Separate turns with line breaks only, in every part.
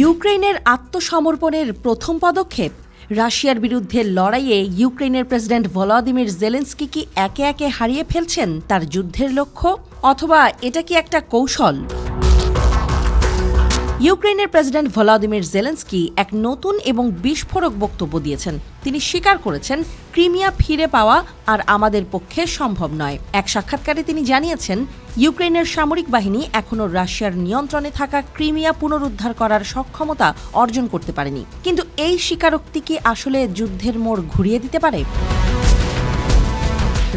ইউক্রেনের আত্মসমর্পণের প্রথম পদক্ষেপ। রাশিয়ার বিরুদ্ধে লড়াইয়ে ইউক্রেনের প্রেসিডেন্ট ভলোদিমির জেলেনস্কি কি একে একে হারিয়ে ফেলছেন তার যুদ্ধের লক্ষ্য, অথবা এটা কি একটা কৌশল? ইউক্রেনের প্রেসিডেন্ট ভলোদিমির জেলেনস্কি এক নতুন এবং বিস্ফোরক বক্তব্য দিয়েছেন। তিনি স্বীকার করেছেন, ক্রিমিয়া ফিরে পাওয়া আর আমাদের পক্ষে সম্ভব নয়। এক সাক্ষাৎকারে তিনি জানিয়েছেন, ইউক্রেনের সামরিক বাহিনী এখনও রাশিয়ার নিয়ন্ত্রণে থাকা ক্রিমিয়া পুনরুদ্ধার করার সক্ষমতা অর্জন করতে পারেনি। কিন্তু এই স্বীকারোক্তি কি আসলে যুদ্ধের মোড় ঘুরিয়ে দিতে পারে?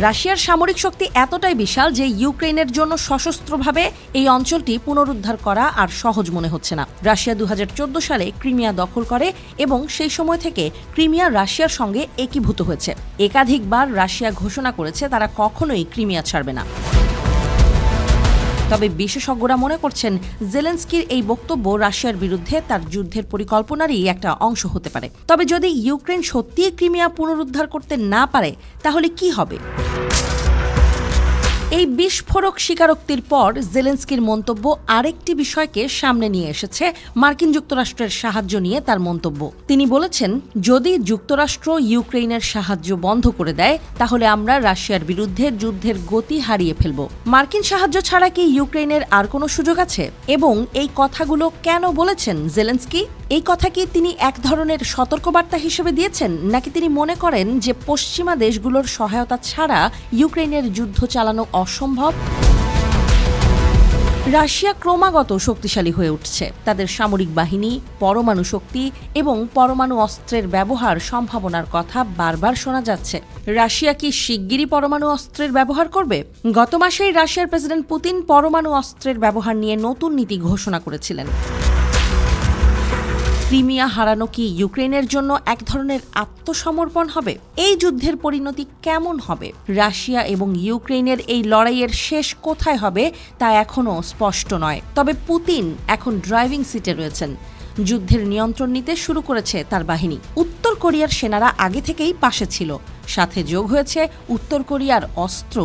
রাশিয়ার সামরিক শক্তি এতটাই বিশাল যে ইউক্রেনের জন্য সশস্ত্রভাবে এই অঞ্চলটি পুনরুদ্ধার করা আর সহজ মনে হচ্ছে না। রাশিয়া 2014 সালে ক্রিমিয়া দখল করে এবং সেই সময় থেকে ক্রিমিয়া রাশিয়ার সঙ্গে একীভূত হয়েছে। একাধিকবার রাশিয়া ঘোষণা করেছে তারা কখনোই ক্রিমিয়া ছাড়বে না। তবে বিশেষজ্ঞরা মনে করছেন, জেলেনস্কির এই বক্তব্য রাশিয়ার বিরুদ্ধে তার যুদ্ধের পরিকল্পনারই একটা অংশ হতে পারে। তবে যদি ইউক্রেন সত্যিই ক্রিমিয়া পুনরুদ্ধার করতে না পারে, তাহলে কি হবে? এই বিস্ফোরক স্বীকারোক্তির পর জেলেনস্কির মন্তব্য আরেকটি বিষয়কে সামনে নিয়ে এসেছে। মার্কিন যুক্তরাষ্ট্রের সাহায্য নিয়ে তার মন্তব্য। তিনি বলেছেন, যদি যুক্তরাষ্ট্র ইউক্রেনের সাহায্য বন্ধ করে দেয়, তাহলে আমরা রাশিয়ার বিরুদ্ধে যুদ্ধের গতি হারিয়ে ফেলব। মার্কিন সাহায্য ছাড়া কি ইউক্রেনের আর কোনো সুযোগ আছে? এবং এই কথাগুলো কেন বলেছেন জেলেনস্কি? এই কথা কি তিনি এক ধরনের সতর্কবার্তা হিসেবে দিয়েছেন, নাকি তিনি মনে করেন যে পশ্চিমা দেশগুলোর সহায়তা ছাড়া ইউক্রেনের যুদ্ধ চালানো অসম্ভব? রাশিয়া ক্রমাগত শক্তিশালী হয়ে উঠছে। তাদের সামরিক বাহিনী, পরমাণু শক্তি এবং পরমাণু অস্ত্রের ব্যবহার সম্ভাবনার কথা বারবার শোনা যাচ্ছে। রাশিয়া কি শিগগিরই পরমাণু অস্ত্রের ব্যবহার করবে? গত মাসেই রাশিয়ার প্রেসিডেন্ট পুতিন পরমাণু অস্ত্রের ব্যবহার নিয়ে নতুন নীতি ঘোষণা করেছিলেন। ক্রিমিয়া হারানো কি ইউক্রেনের জন্য এক ধরনের আত্মসমর্পণ হবে? এই যুদ্ধের পরিণতি কেমন হবে? রাশিয়া এবং ইউক্রেনের এই লড়াইয়ের শেষ কোথায় হবে তা এখনও স্পষ্ট নয়। তবে পুতিন এখন ড্রাইভিং সিটে রয়েছেন। যুদ্ধের নিয়ন্ত্রণ নিতে শুরু করেছে তার বাহিনী। উত্তর কোরিয়ার সেনারা আগে থেকেই পাশে ছিল, সাথে যোগ হয়েছে উত্তর কোরিয়ার অস্ত্র।